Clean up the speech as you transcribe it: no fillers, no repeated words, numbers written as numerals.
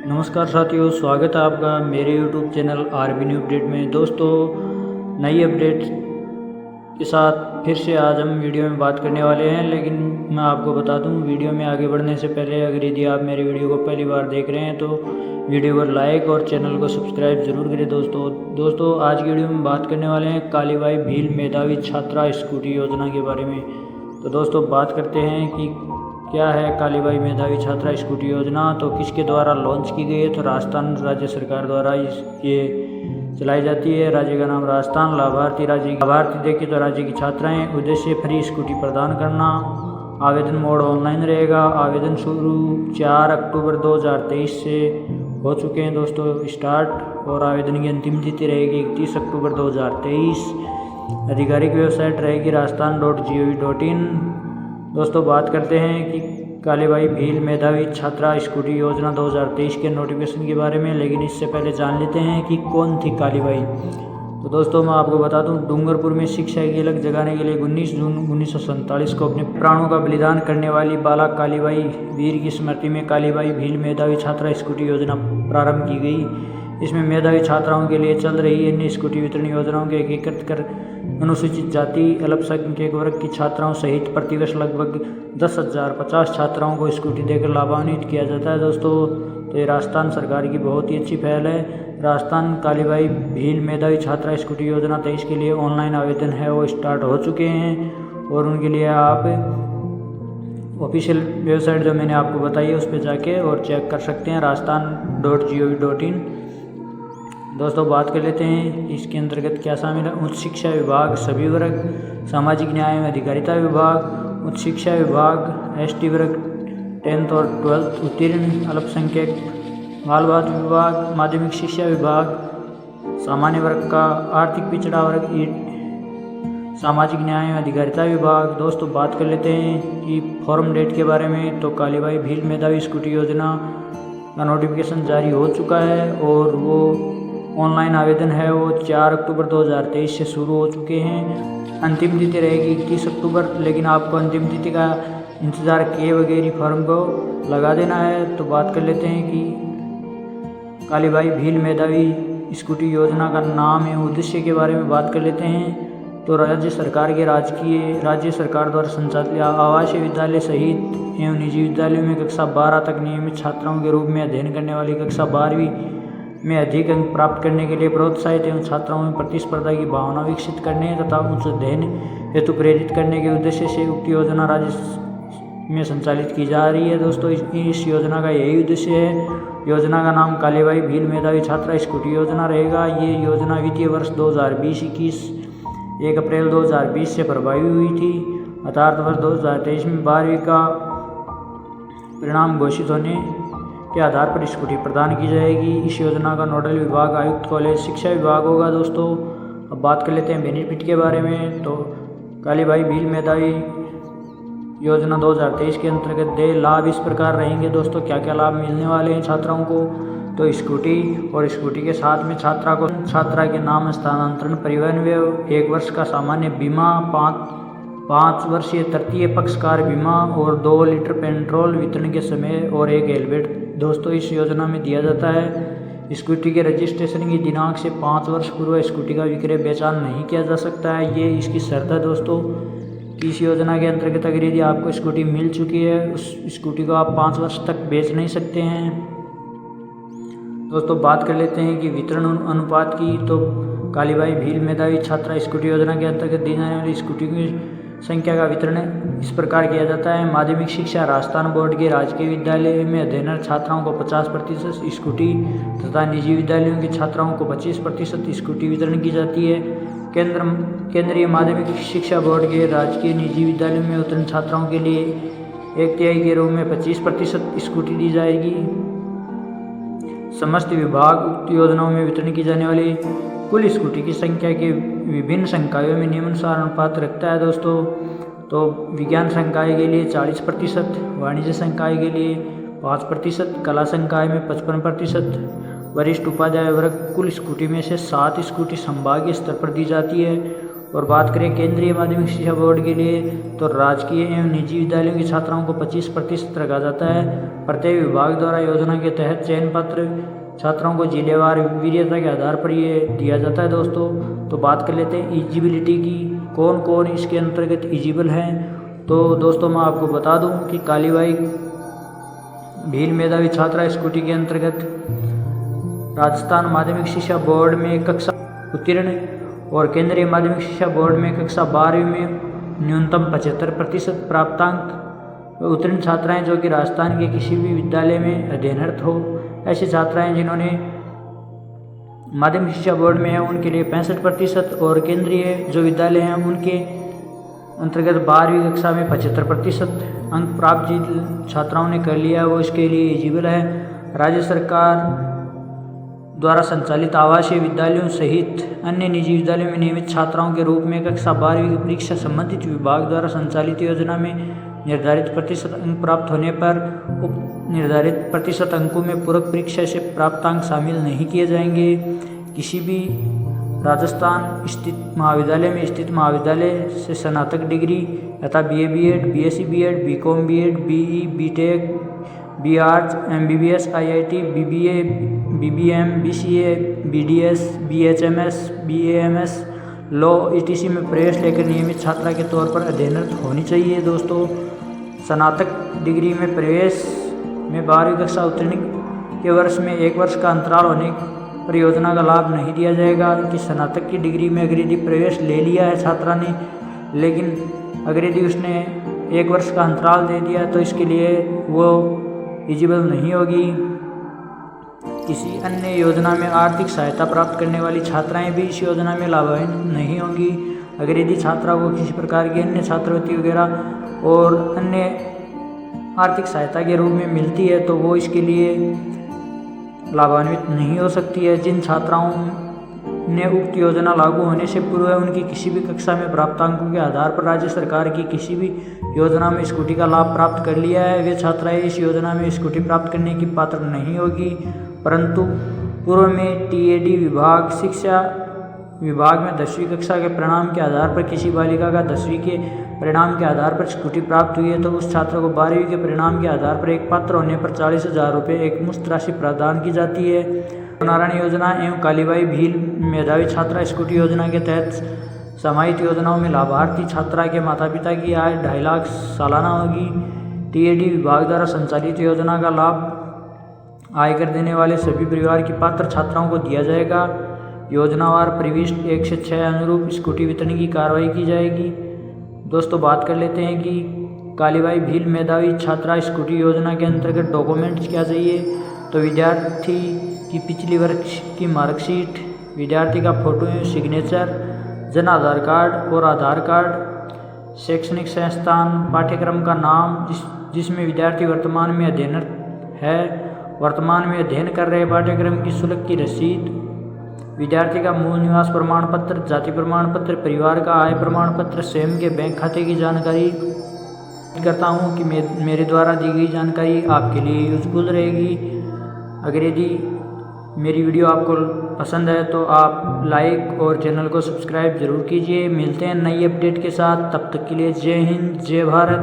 नमस्कार साथियों, स्वागत है आपका मेरे YouTube channel RB new update में। दोस्तों, नई अपडेट के साथ फिर से आज हम वीडियो में बात करने वाले हैं। लेकिन मैं आपको बता दूं, वीडियो में आगे बढ़ने से पहले अगर यदि आप मेरे वीडियो को पहली बार देख रहे हैं तो वीडियो को लाइक और चैनल को सब्सक्राइब जरूर करें। दोस्तों आज की वीडियो में बात करने वाले हैं कालीबाई भील मेधावी छात्रा स्कूटी योजना के बारे में। तो दोस्तों बात करते हैं कि क्या है कालीबाई मेधावी छात्रा स्कूटी योजना, तो किसके द्वारा लॉन्च की गई है। तो राजस्थान राज्य सरकार द्वारा ये चलाई जाती है। राज्य का नाम राजस्थान। लाभार्थी देखिए तो राज्य की छात्राएं। उद्देश्य फ्री स्कूटी प्रदान करना। आवेदन मोड ऑनलाइन रहेगा। आवेदन शुरू 4 अक्टूबर 2023 से हो चुके हैं दोस्तों स्टार्ट, और आवेदन की अंतिम तिथि रहेगी 31 अक्टूबर 2023। आधिकारिक वेबसाइट रहेगी rajasthan.gov.in। दोस्तों बात करते हैं कि कालीबाई भील मेधावी छात्रा स्कूटी योजना 2023 के नोटिफिकेशन के बारे में। लेकिन इससे पहले जान लेते हैं कि कौन थी कालीबाई। तो दोस्तों मैं आपको बता दूं, डूंगरपुर में शिक्षा की अलग जगाने के लिए 19 जून 1947 को अपने प्राणों का बलिदान करने वाली बाला कालीबाई वीर की स्मृति में कालीबाई भील मेधावी छात्रा स्कूटी योजना प्रारंभ की गई। इसमें मेधावी छात्राओं के लिए चल रही अन्य स्कूटी वितरण योजनाओं के एकीकृत कर अनुसूचित जाति अल्पसंख्यक वर्ग की छात्राओं सहित प्रतिवर्ष लगभग 10,050 छात्राओं को स्कूटी देकर लाभान्वित किया जाता है दोस्तों। तो ये राजस्थान सरकार की बहुत ही अच्छी पहल है। राजस्थान कालीबाई भील मेधावी छात्रा स्कूटी योजना 23 के लिए ऑनलाइन आवेदन है वो स्टार्ट हो चुके हैं, और उनके लिए आप ऑफिशियल वेबसाइट जो मैंने आपको बताई है उस पर जाके और चेक कर सकते हैं, rajasthan.gov.in। दोस्तों बात कर लेते हैं इसके अंतर्गत क्या शामिल है। उच्च शिक्षा विभाग सभी वर्ग, सामाजिक न्याय एवं अधिकारिता विभाग, उच्च शिक्षा विभाग, एसटी वर्ग 10th और 12th उत्तीर्ण, अल्पसंख्यक बाल विभाग, माध्यमिक शिक्षा विभाग, सामान्य वर्ग का आर्थिक पिछड़ा वर्ग, सामाजिक न्याय एवं अधिकारिता विभाग। दोस्तों बात कर लेते हैं कि फॉर्म डेट के बारे में। तो कालीबाई भील मेधावी स्कूटी योजना का नोटिफिकेशन जारी हो चुका है, और वो ऑनलाइन आवेदन है वो 4 अक्टूबर 2023 से शुरू हो चुके हैं। अंतिम तिथि रहेगी 31 अक्टूबर। लेकिन आपको अंतिम तिथि का इंतज़ार किए बगैर फॉर्म को लगा देना है। तो बात कर लेते हैं कि कालीबाई भील मेधावी स्कूटी योजना का नाम एवं उद्देश्य के बारे में बात कर लेते हैं। तो राज्य सरकार द्वारा संचालित आवासीय विद्यालय सहित एवं निजी विद्यालयों में कक्षा 12 तक नियमित छात्राओं के रूप में अध्ययन करने वाली कक्षा 12वीं में अधिक अंक प्राप्त करने के लिए प्रोत्साहित एवं छात्राओं में प्रतिस्पर्धा की भावना विकसित करने तथा उच्च अध्ययन हेतु प्रेरित करने के उद्देश्य से उक्त योजना राज्य में संचालित की जा रही है दोस्तों। इस योजना का यही उद्देश्य है। योजना का नाम कालीबाई भील मेधावी छात्रा स्कूटी योजना रहेगा। ये योजना वित्तीय वर्ष 2020-21 1 अप्रैल 2020 से प्रभावी हुई थी। अर्थात वर्ष 2023 में 12वीं का परिणाम घोषित होने के आधार पर स्कूटी प्रदान की जाएगी। इस योजना का नोडल विभाग आयुक्त कॉलेज शिक्षा विभाग होगा दोस्तों। अब बात कर लेते हैं बेनिफिट के बारे में। तो कालीबाई भील मेधावी योजना 2023 के अंतर्गत देय लाभ इस प्रकार रहेंगे दोस्तों। क्या क्या लाभ मिलने वाले हैं छात्राओं को। तो स्कूटी, और स्कूटी के साथ में छात्रा के नाम स्थानांतरण परिवहन व्यय, 1 वर्ष का सामान्य बीमा, 5 वर्षीय तृतीय पक्षकार बीमा, और 2 लीटर पेट्रोल वितरण के समय, और 1 हेलमेट दोस्तों इस योजना में दिया जाता है। स्कूटी के रजिस्ट्रेशन की दिनांक से 5 वर्ष पूर्व स्कूटी का विक्रय बेचान नहीं किया जा सकता है। ये इसकी शर्त है दोस्तों कि इस योजना के अंतर्गत अगर यदि आपको स्कूटी मिल चुकी है, उस स्कूटी को आप 5 वर्ष तक बेच नहीं सकते हैं दोस्तों। बात कर लेते हैं कि वितरण अनुपात की। तो कालीबाई भील मेधावी छात्रा स्कूटी योजना के अंतर्गत दी जाने वाली स्कूटी की संख्या का वितरण इस प्रकार किया जाता है। माध्यमिक शिक्षा राजस्थान बोर्ड के राजकीय विद्यालय में अध्ययनरत छात्राओं को 50% स्कूटी तथा निजी विद्यालयों की छात्राओं को 25% स्कूटी वितरण की जाती है। केंद्रीय माध्यमिक शिक्षा बोर्ड के राजकीय निजी विद्यालयों में उत्तीर्ण छात्राओं के लिए 1/3 के रूप में 25% स्कूटी दी जाएगी। समस्त विभाग उक्त योजनाओं में वितरण की जाने वाली कुल स्कूटी की संख्या के विभिन्न संकायों में निम्नानुसार अनुपात रखता है दोस्तों। तो विज्ञान संकाय के लिए 40%, वाणिज्य संकाय के लिए 5%, कला संकाय में 55%। वरिष्ठ उपाध्याय वर्ग कुल स्कूटी में से 7 स्कूटी संभागीय स्तर पर दी जाती है। और बात करें केंद्रीय माध्यमिक शिक्षा बोर्ड के लिए, तो राजकीय एवं निजी विद्यालयों की छात्राओं को 25% रखा जाता है। प्रत्येक विभाग द्वारा योजना के तहत चयन पत्र छात्रों को जिलेवार वीर्यता के आधार पर ये दिया जाता है दोस्तों। तो बात कर लेते हैं एलिजिबिलिटी की, कौन कौन इसके अंतर्गत एलिजिबल हैं। तो दोस्तों मैं आपको बता दूं कि कालीबाई भील मेधावी छात्रा स्कूटी के अंतर्गत राजस्थान माध्यमिक शिक्षा बोर्ड में कक्षा उत्तीर्ण और केंद्रीय माध्यमिक शिक्षा बोर्ड में कक्षा 12वीं में न्यूनतम 75% प्राप्तांक उत्तीर्ण छात्राएं जो कि राजस्थान के किसी भी विद्यालय में अध्ययनरत हो। ऐसी छात्राएं जिन्होंने माध्यमिक शिक्षा बोर्ड में है उनके लिए 65% और केंद्रीय जो विद्यालय हैं उनके अंतर्गत 12वीं कक्षा में 75% अंक प्राप्त जिन छात्राओं ने कर लिया वो इसके लिए एलिजिबल है। राज्य सरकार द्वारा संचालित आवासीय विद्यालयों सहित अन्य निजी विद्यालयों में नियमित छात्राओं के रूप में कक्षा 12वीं की परीक्षा संबंधित विभाग द्वारा संचालित योजना में निर्धारित प्रतिशत अंक प्राप्त होने पर उक्त निर्धारित प्रतिशत अंकों में पूरक परीक्षा से प्राप्त अंक शामिल नहीं किए जाएंगे। किसी भी राजस्थान स्थित महाविद्यालय में स्थित महाविद्यालय से स्नातक डिग्री तथा BA BEd BSc BEd BCom BEd BE BTech BArts MBBS IIT BBA BBM BCA BDS BHMS BAMS law ETC में प्रवेश लेकर नियमित छात्रा के तौर पर अध्ययनरत होनी चाहिए। दोस्तों स्नातक डिग्री में प्रवेश में 12वीं कक्षा उत्तीर्ण के वर्ष में 1 वर्ष का अंतराल होने पर योजना का लाभ नहीं दिया जाएगा। कि स्नातक की डिग्री में अगर यदि प्रवेश ले लिया है छात्रा ने, लेकिन अगर यदि उसने 1 वर्ष का अंतराल दे दिया तो इसके लिए वो एलिजिबल नहीं होगी। किसी अन्य योजना में आर्थिक सहायता प्राप्त करने वाली छात्राएं भी इस योजना में लाभान्वित नहीं होंगी। अगर यदि छात्रा को किसी प्रकार की अन्य छात्रवृत्ति वगैरह और अन्य आर्थिक सहायता के रूप में मिलती है तो वो इसके लिए लाभान्वित नहीं हो सकती है। जिन छात्राओं ने उक्त योजना लागू होने से पूर्व उनकी किसी भी कक्षा में प्राप्तांकों के आधार पर राज्य सरकार की किसी भी योजना में स्कूटी का लाभ प्राप्त कर लिया है वे छात्राएं इस योजना में स्कूटी प्राप्त करने की पात्र नहीं होगी। परंतु पूर्व में TAD विभाग शिक्षा विभाग में 10वीं कक्षा के परिणाम के आधार पर किसी बालिका का 10वीं के परिणाम के आधार पर स्कूटी प्राप्त हुई है तो उस छात्र को 12वीं के परिणाम के आधार पर एक पात्र होने पर 40,000 रुपये एक मुश्त राशि प्रदान की जाती है। नारायण योजना एवं कालीबाई भील मेधावी छात्रा स्कूटी योजना के तहत समाहित योजनाओं में लाभार्थी छात्रा के माता पिता की आय 2.5 लाख सालाना होगी। TAD विभाग द्वारा संचालित योजना का लाभ आयकर देने वाले सभी परिवार की पात्र छात्राओं को दिया जाएगा। योजनावार प्रविष्ट 1 से 6 अनुरूप स्कूटी वितरण की कार्रवाई की जाएगी। दोस्तों बात कर लेते हैं कि कालीबाई भील मेधावी छात्रा स्कूटी योजना के अंतर्गत डॉक्यूमेंट्स क्या चाहिए। तो विद्यार्थी की पिछली वर्ष की मार्कशीट, विद्यार्थी का फोटो एवं सिग्नेचर, जन आधार कार्ड और आधार कार्ड, शैक्षणिक संस्थान पाठ्यक्रम का नाम जिसमें विद्यार्थी वर्तमान में अध्ययनरत है, वर्तमान में अध्ययन कर रहे पाठ्यक्रम की शुल्क की रसीद, विद्यार्थी का मूल निवास प्रमाण पत्र, जाति प्रमाण पत्र, परिवार का आय प्रमाण पत्र, स्वयं के बैंक खाते की जानकारी। करता हूँ कि मेरे द्वारा दी गई जानकारी आपके लिए यूजफुल रहेगी। अगर यदि मेरी वीडियो आपको पसंद है तो आप लाइक और चैनल को सब्सक्राइब जरूर कीजिए। मिलते हैं नई अपडेट के साथ, तब तक के लिए जय हिंद जय भारत।